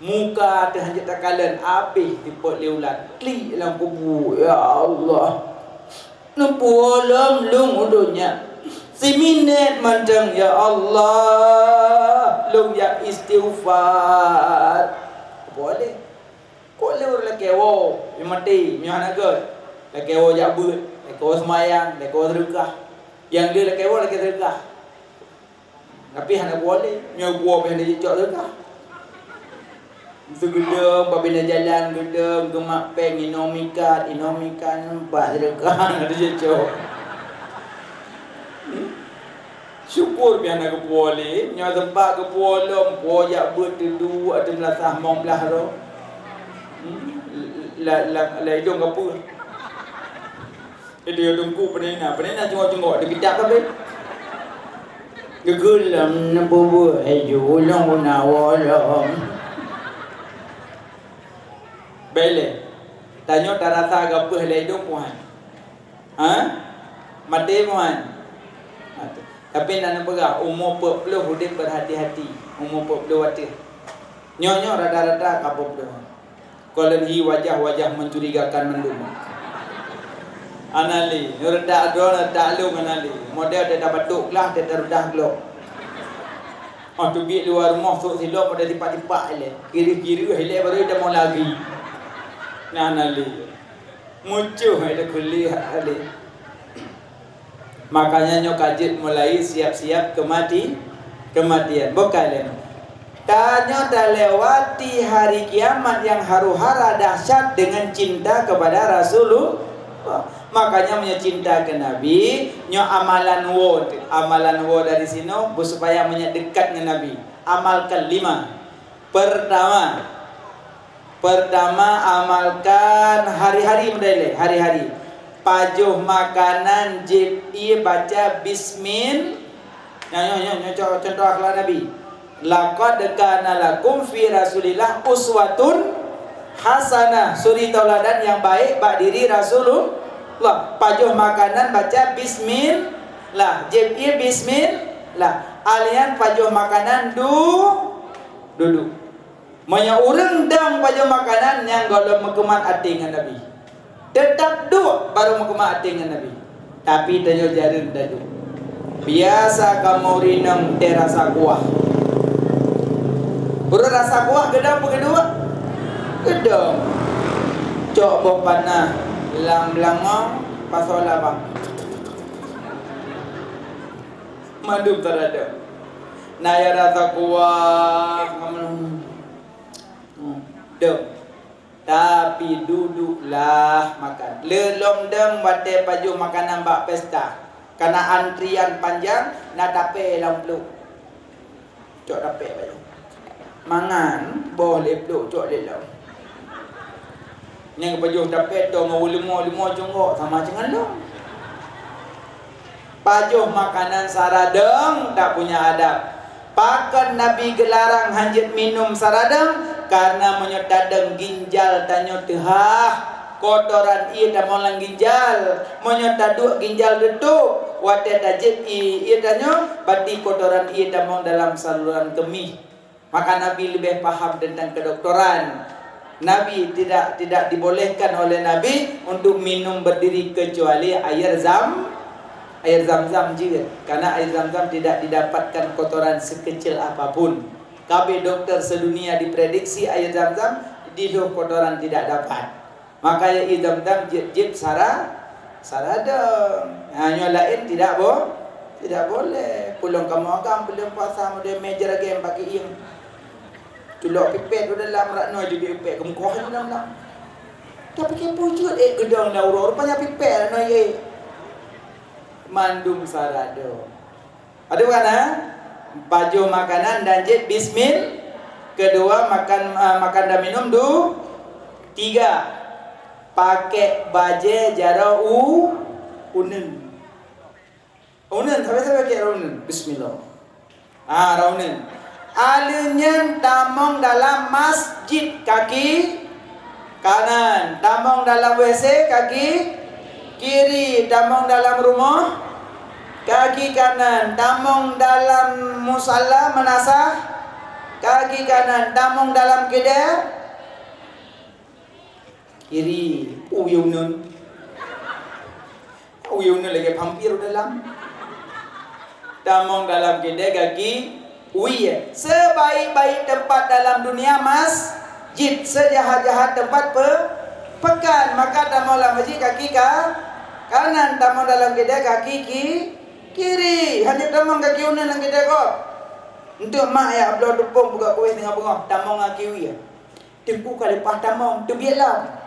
muka terhanjat takalan habis dipot leulat klik dalam kubur ya Allah nempuolam lung udunya siminet mandang ya Allah lung ya istighfar boleh kok leur la kewo mati nyana ge la kewo jabut la kewo semayang la kewo sedekah yang dia la kewo la sedekah tapi hana boleh nyawa ben dia cok sedekah segedem babina jalan gedem gemak peng inomikan empat sedekah ada cok syukur biana ke boleh nya tempat ke bolong boyak bertedu ada melasah mong belah ro la hidung apa dia tunggu penena cungok dia bidak ke gegelam nampu ayo long nawolong bele tanyo tarasa gapo helai dong puan mati puan tapi nak nampak umur 40 hudik berhati-hati umur 40 watir nyonya rada-rada kapok dah kalau hi wajah-wajah mencurigakan mendung anali rada adon tak lu anali model dia dah batuk lah dia dah glok tu bi luar rumah sok silap pada tipak-tipak le kiri-kiri hele baru dah mau lagi anali muncul ada kuliah ali makanya nyo kajit mulai siap-siap kematian bokalen tanya lewati hari kiamat yang haru-hara dahsyat dengan cinta kepada Rasulullah makanya punya cinta ke Nabi nyo amalan wo dari sini supaya mendekat dengan Nabi amalkan 5 pertama Pertama, amalkan hari-hari mendeleh, hari-hari. Pajuh makanan jib ia baca bismil. Contoh akhlak Nabi. Laqad kana lakum fi Rasulillah uswatun hasanah. Suri tauladan yang baik bak diri Rasulullah. Pajuh makanan baca bismil. Lah, jib ia bismil. Lah, alian pajuh makanan duduk. Maya orang dang pada makanan yang kalau mekumat hati dengan Nabi. Tetap duduk baru mekumat hati dengan Nabi. Tapi tayo jarin dadu. Biasa kamu rinang terasa kuah. Buru rasa kuah gedang kedua. Gedang. Cok boh panah lang-langong pasola bang. Madu terada. Naya rasa kuah kamu. Deng. Tapi duduklah makan. Lelom deng bate paju makanan bak pesta. Karena antrian panjang nak tape lamplu. Cok tape baju. Mangan boleh peluk cok lelau. Yang paju tape tu ngau limo jongkok sama jangan lo. Paju makanan saradeng tak punya adab. Pakan Nabi gelarang hanjit minum saradeng karena menyotadeng ginjal tanyo tehah kotoran ia damolang ginjal menyotaduk ginjal detuk wate dajib ia tanyo bati kotoran ia damong dalam saluran kemih. Maka Nabi lebih paham tentang kedokteran. Nabi tidak dibolehkan oleh Nabi untuk minum berdiri kecuali air zam-zam juga, karena air zam-zam tidak didapatkan kotoran sekecil apapun. Kabeh dokter sedunia diprediksi air zam-zam diduh kotoran tidak dapat. Makanya air zam-zam jib saradeng. Hanya lain tidak boleh. Pulang kamu agam pulang puasa model meja lagi yang pakai ing. Tulok pipet tu dalam rakno juga pipet kemkoh tu dalam. Tapi kepo juga gedang dah rupanya pipet no ye. Mandum sarado. Ada bukan ha? Baju makanan dan jid bismil. Kedua makan dan minum tiga pakai baje jara unen sampai pakai unen bismillah raunen alunyan tamong dalam masjid kaki kanan, tamong dalam WC kaki kiri, tamong dalam rumah kaki kanan, tamong dalam musalla menasah kaki kanan, tamong dalam kedai kiri. Uyunun lagi hampir dalam tamong dalam kedai kaki uya. Sebaik-baik tempat dalam dunia masjid, sejahat-jahat tempat pekan. Maka tamong dalam masjid kaki kanan, tamong dalam kedai kaki kiri. Hanya tamong kaki unan dalam kedai kok. Untuk mak ya ablo tepung buka kuih tengah bengok tamong kaki uya. Tengku kali pas tamong tu biarlah.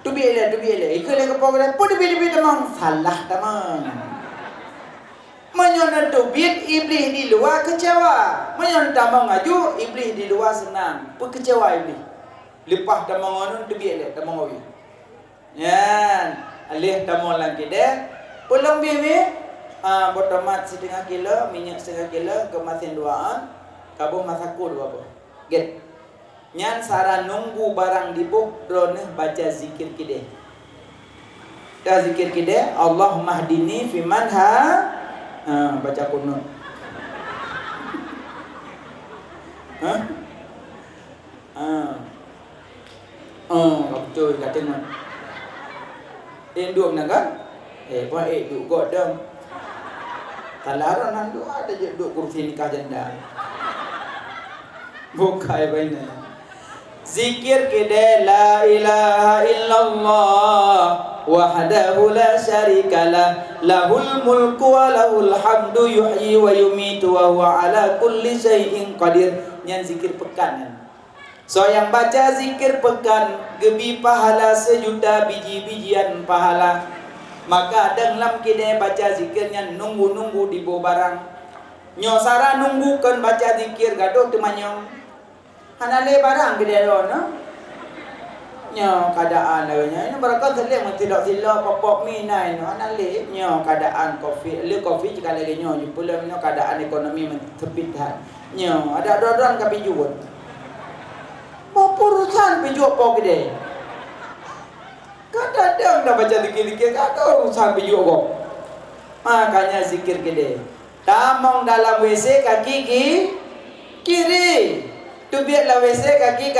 Tu biarlah. Ikut lagi kepala dia. Pun dia tamong salah tamong. Menyon tubit iblis di luar kecewa. Menyon tamong ngaju iblis di luar senang. Pun kecewa iblis. Lepas tamong anun tu biarlah tamong uya. Yan, alih tamong lang kedai. Pulang bibi, botomat setengah kilo, minyak setengah kilo, kemasin 2an, kabung masaku 2 apa. Get. Nyan saran nunggu barang dibuk drone baca zikir kide. Dah zikir kide, Allahumma hdini fiman baca kunut. Betul kata nak. Induk nak kan? Buat duk god dong. Talaran nandu ada je duk kursi nikah janda. Bukai baina. Zikir kede la ilaha illallah wahdahu la syarikalah lahul mulku wa lahul hamdu yuhyi wa yumitu wa huwa ala kulli syai'in qadir. Yang zikir pekan. So yang baca zikir pekan gebi pahala 1 juta biji-bijian pahala. Maka dalam kedai baca zikirnya nunggu di bawah barang. Nyosara nunggu kan baca zikir gaduh temanyong. Hanale barang gede no. Nyo keadaan lawanya ini barangkali terlihat mentilak-tilak popok minai no hanale nyo keadaan kopi jika lagi nyo pula nyo keadaan ekonomi terpitan. Nyo ada doran kapi jual. Apa urusan pijuak pok gede? Kadang-kadang dah baca dikit-dikit kata urusan pijuak pok. Makanya zikir gede. Tamong dalam WC kaki kiri. Tu biarlah WC kaki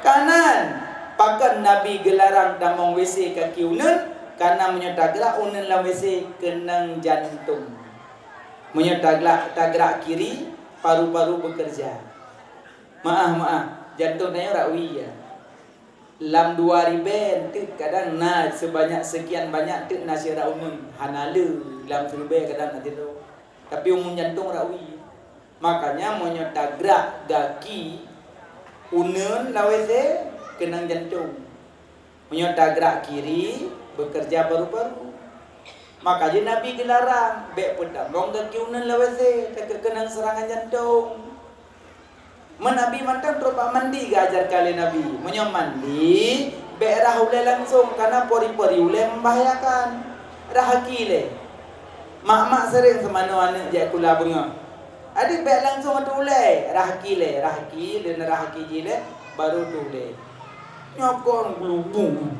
kanan. Pakan Nabi gelarang tamong WC kaki unun karena menyerta unun dalam WC kenang jantung. Menyerta gerak kiri paru-paru bekerja. Maaf jantung tanya rawi ya. Lam 2000 tu kadang sebanyak sekian banyak tu nasi unun hanalu lam 1000 kadang nanti tu. Tapi umum jantung rawi. Makanya menyerta gerak kaki unun dalam WC kenang jantung. Menyerta gerak kiri bekerja paru-paru. Makanya Nabi dilarang bek pedamong kaki unan lawase tak kenang serangan jantung. Menabi mantan terupak mandi ke ajar kali Nabi. Menyom mandi bek rahule langsung karena pori-pori ule membahayakan. Rahakile. Mak-mak sering semana anak je kula bunga. Adik bek langsung tu ule rahakile dan rahaki jile baru tu ule. Nyokong gelubung.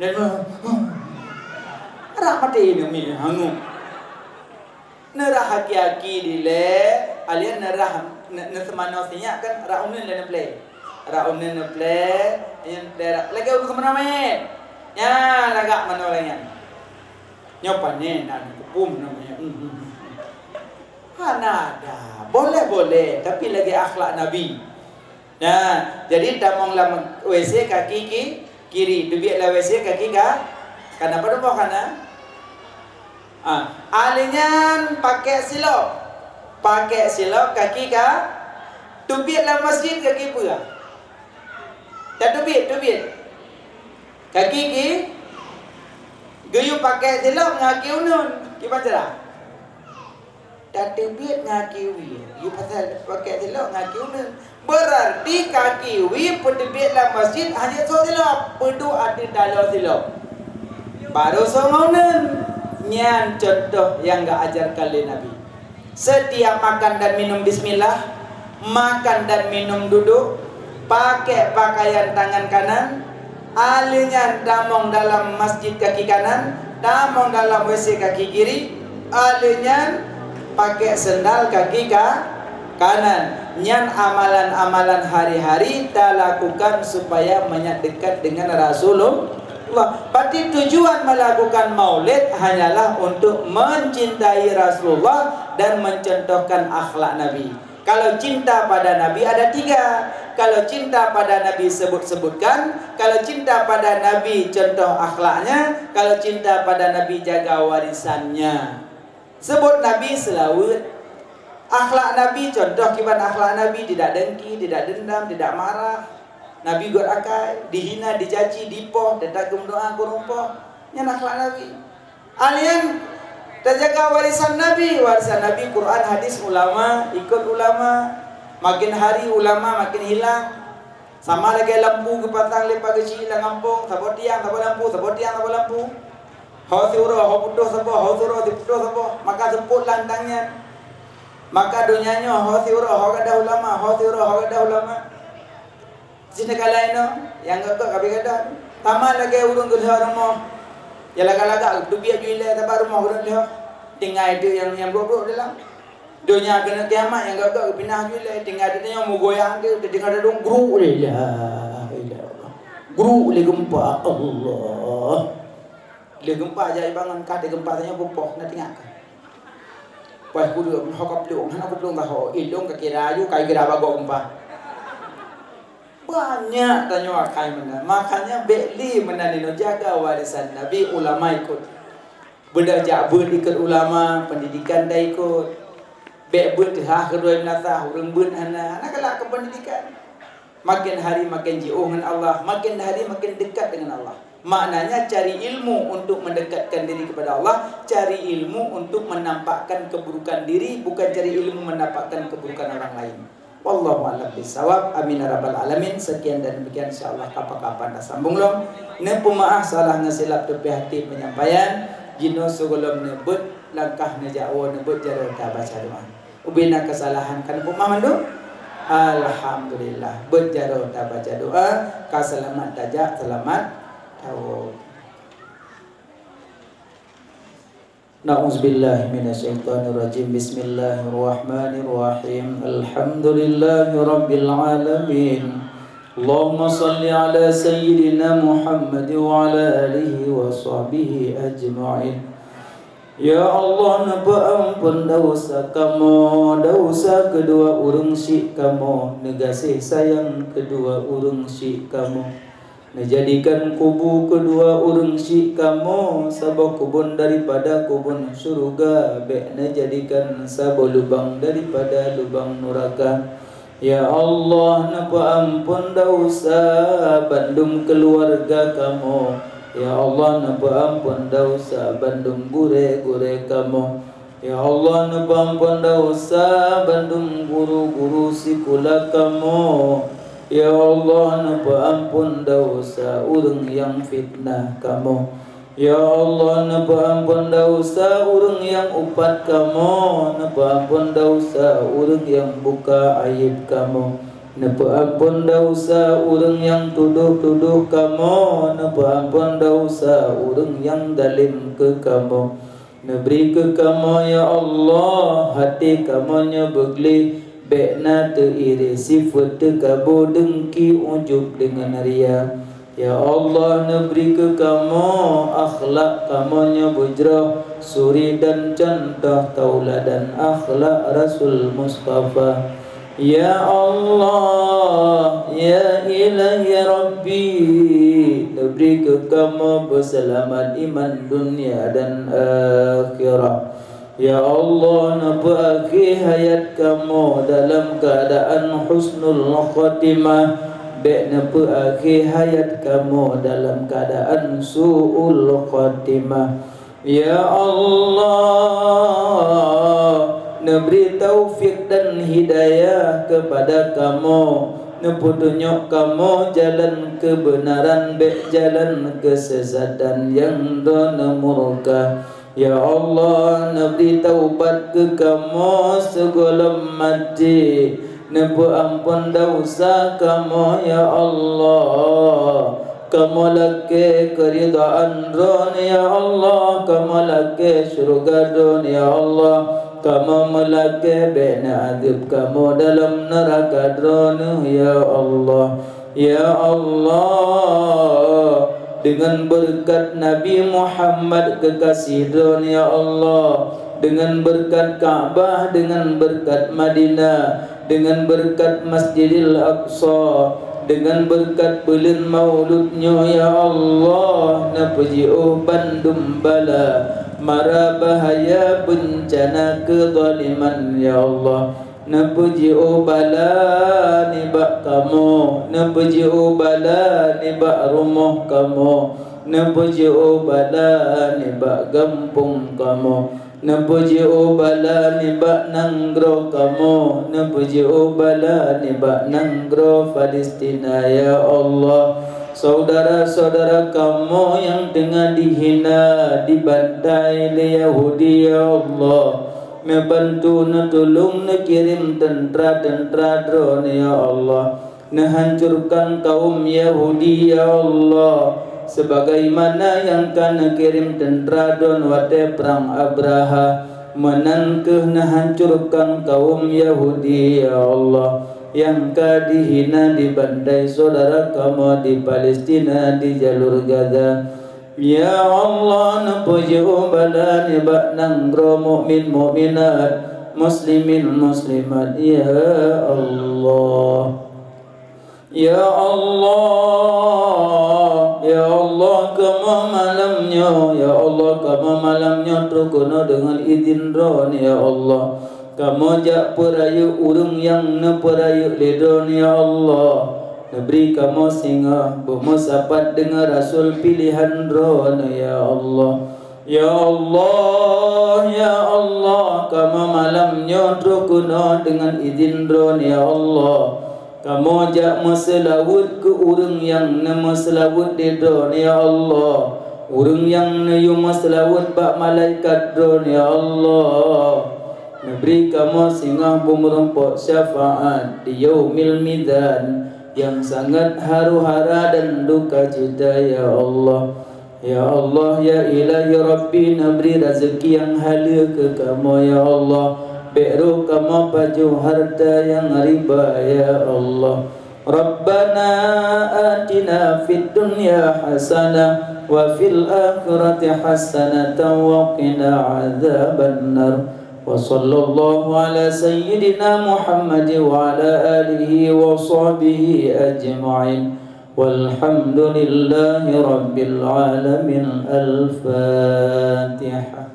Dan arah mati ini mi hangu. Nerah haki-haki dile, alian nerah nesemano sinya kan raunin le play. Raunin le play, yang lagi urus kemana main? Ya, lagak mana lainnya. Nyopane nan kupum namanya. Hanada, boleh, tapi lagi akhlak Nabi. Nah, jadi tamong lam WC kaki kiri, dubiak lah WC kaki kanan pada mau kana. Alinyan pakai silop kaki dubiak lah masjid kaki pura. Tak dubiak kaki geyu pakai silop ngaki unun, gimana cara? Tak dubiak ngaki wi, you pakai silop ngaki unun. Berarti kaki wi pedebit dalam masjid hanya silap pedu ada dalam silap baru songonen nyan contoh yang gak ajarkan oleh Nabi. Setiap makan dan minum bismillah, makan dan minum duduk, pakai pakaian tangan kanan, alinya damong dalam masjid kaki kanan, damong dalam WC kaki kiri, alinya pakai sendal kaki kanan. Nyan amalan-amalan hari-hari kita lakukan supaya dekat dengan Rasulullah. Berarti tujuan melakukan maulid hanyalah untuk mencintai Rasulullah dan mencontohkan akhlak Nabi. Kalau cinta pada Nabi ada 3. Kalau cinta pada Nabi sebutkan. Kalau cinta pada Nabi contoh akhlaknya. Kalau cinta pada Nabi jaga warisannya. Sebut Nabi selawat. Akhlak Nabi, contoh kibat akhlak Nabi, tidak dengki, tidak dendam, tidak marah. Nabi got akai, dihina, dicaci, dipoh, datang ke doa kurumpoh. Yang akhlak Nabi. Alian terjaga warisan Nabi Quran, hadis, ulama, ikut ulama. Makin hari ulama makin hilang. Sama lagi lampu ke patang lepas kecil hilang kampung, sabot tiang, sabot lampu. Hau suro, hau putus sabot, hau suro, diputus sabot, maka semput lantangnya. Maka dunianya hau suro, hau kada ulama. Sini kalai no, yang gak kabi kada. Tama lagi urung ke rumah. Ya laga-laga tu biar jual tempat rumah urung dia. Tinggal itu yang bro dalam. Dunia kena kiamat yang gak pindah jual, tinggal itu yang mau goyang dia, tinggal ada dong guru lah. Guru le gempa Allah. Le gempa jadi bangun kah de gempa tanya bupoh na tinggal. Pas kudu hokap lu, aku belum tahu. Ilung ke kira ayu kai kira bago gempa. Banyak tanya akai mana. Makanya beli menanino jaga warisan Nabi, ulama ikut. Berdajak ikut ulama, pendidikan dah ikut. Bek bertah kedua menasah, urang berhana. Nak kelak ke pendidikan. Makin hari makin jauh dengan Allah, makin hari makin dekat dengan Allah. Maknanya cari ilmu untuk mendekatkan diri kepada Allah, cari ilmu untuk menampakkan keburukan diri, bukan cari ilmu menampakkan keburukan orang lain. Wallahu a'lam bishawab. Amin ya rabbal alamin. Sekian dan demikian insyaallah kapan-kapan dah sambung long. Ne pemaaf salah ngasilap tepi hati penyampaian. Jino sugolom nebut langkah nejawo nebut jaro ta baca doa. Ubina kesalahan kan pemaaf mandu. Alhamdulillah berjaro ta baca doa ka selamat tajak selamat tahu. Na'udzubillahi minasyaitonirrajim. Bismillahirrahmanirrahim. Alhamdulillahi rabbil alamin. Allahumma salli ala sayyidina Muhammad wa ala alihi wa sahbihi ajma'in. Ya Allah, napa ampun dosa kamu, dosa kedua urang syik kamu, negasih sayang kedua urang syik kamu. Menjadikan kubu kedua urang syik kamu sabah kubun daripada kubun surga, baik menjadikan sabah lubang daripada lubang neraka. Ya Allah, napa ampun dosa bandung keluarga kamu. Ya Allah, napa ampun dosa bandung gure-gure kamu. Ya Allah, napa ampun dosa bandung guru-guru sekolah kamu. Ya Allah, napa ampun dosa urang yang fitnah kamu. Ya Allah, napa ampun dosa urang yang upat kamu. Napa ampun dosa urang yang buka aib kamu. Napa ampun dosa urang yang tuduh-tuduh kamu. Napa ampun dosa urang yang zalim ke kamu. Neberi ke kamu ya Allah hati kamu nya begli bekna teiri sifat kabu dengki ujub dengan ria. Ya Allah, neberi ke kamu akhlak kamu nya bujrah suri dan contoh tauladan akhlak Rasul Mustafa. Ya Allah, ya Ilahi Rabbi, neberi ke kamu berselamat iman dunia dan akhirah. Ya Allah, napa akhir hayat kamu dalam keadaan husnul khatimah, baik napa akhir hayat kamu dalam keadaan su'ul khatimah. Ya Allah, neberi taufik dan hidayah kepada kamu, nepetunjuk kamu jalan kebenaran, baik jalan kesesatan yang dona murka. Ya Allah, neberi taubat ke kamu sebelum mati, nepu ampun dosa kamu ya Allah. Kamu lagi keridaan ron ya Allah, kamu lagi syurga ron ya Allah, kamu melaki bina adib kamu dalam neraka ron ya Allah. Ya Allah, dengan berkat Nabi Muhammad kekasih ron ya Allah, dengan berkat Ka'bah, dengan berkat Madinah, dengan berkat Masjidil Aqsa, dengan berkat bulan mauludnya ya Allah, napuji'u bandum bala mara bahaya bencana kezaliman ya Allah. Napuji'u bala nibak kamu, napuji'u bala nibak rumah kamu, napuji'u bala nibak kampung kamu, napuji'u bala nibak nanggro kamu, napuji'u bala nibak nanggro Palestina ya Allah. Saudara-saudara kamu yang tengah dihina, dibantai oleh Yahudi ya Allah, membantu, tolong, kirim tentara-tentara drone ya Allah, hancurkan kaum Yahudi ya Allah, sebagaimana yang kan kirim tentara drone wate perang Abraha menangkeh hancurkan kaum Yahudi ya Allah, yang kadihina dibandai saudara kamu di Palestina, di jalur Gaza. Ya Allah, napuji'u bala nibak nanggro mu'min mu'minat, muslimin muslimat ya Allah. Ya Allah, ya Allah, kamu malamnya, ya Allah, kamu malamnya terkena dengan izin ron ya Allah. Kamu jak perayu urung yang neperayu ledon ya Allah. Neberi kamu singa bermusapat dengan Rasul pilihan ron ya Allah. Ya Allah, ya Allah, kamu malamnya terkena dengan izin ron, ya Allah. Kamu jak meselawut ke urang yang nama selawut di ron, ya Allah. Urang yang nayu meselawut bak malaikat ron, ya Allah. Beri kamu singgah bumerempok syafaat di yaumil mizan yang sangat haru-hara dan duka cita, ya Allah. Ya Allah, ya ilahi Rabbi, beri rezeki yang halal ke kamu, ya Allah. Beru kamu baju harta yang riba, ya Allah. Rabbana atina fid dunya hasanah wa fil akhirati hasanah wa qina adzabannar. Wa sallallahu ala sayyidina Muhammad wa ala alihi wa sahbihi ajma'in. Walhamdulillahi rabbil alamin. Al-Fatihah.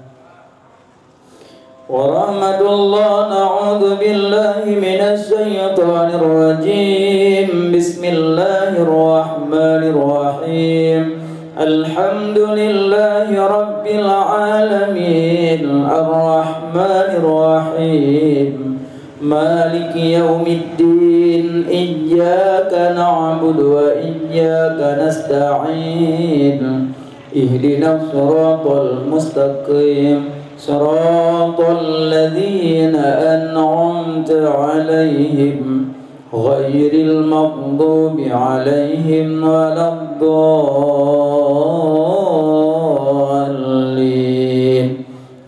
ورحمة الله. نعوذ بالله من الشيطان الرجيم. بسم الله الرحمن الرحيم. الحمد لله رب العالمين الرحمن الرحيم مالك يوم الدين. إياك نعبد وإياك نستعين. اهدنا الصراط المستقيم صراط الذين أنعمت عليهم غير المغضوب عليهم ولا الضالين.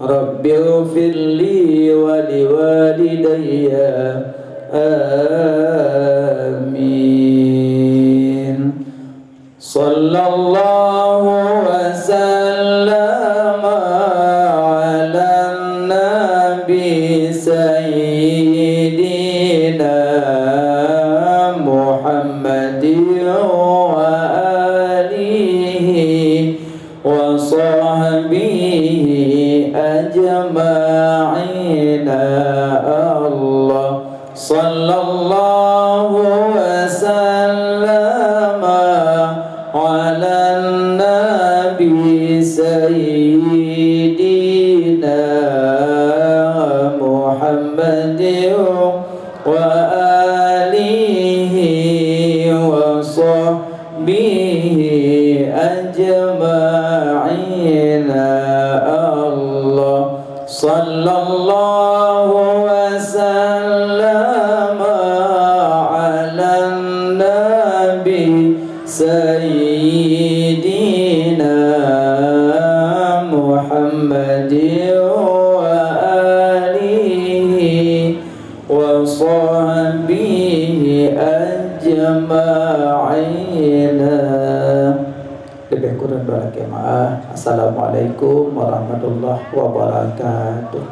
رب اغفر لي ولوالدي آمين. صلى الله وسلم على النبي سيدنا محمد وآله وصحبه أجمعين. الله صلى الله وسلم على النبي سيدنا محمد وآله وصحبه أجمعين. الله صلى الله وسلم على النبي سيدنا محمد وآله وصحبه أجمعين. Lebih kurang doa jemaah. Assalamualaikum warahmatullahi wabarakatuh.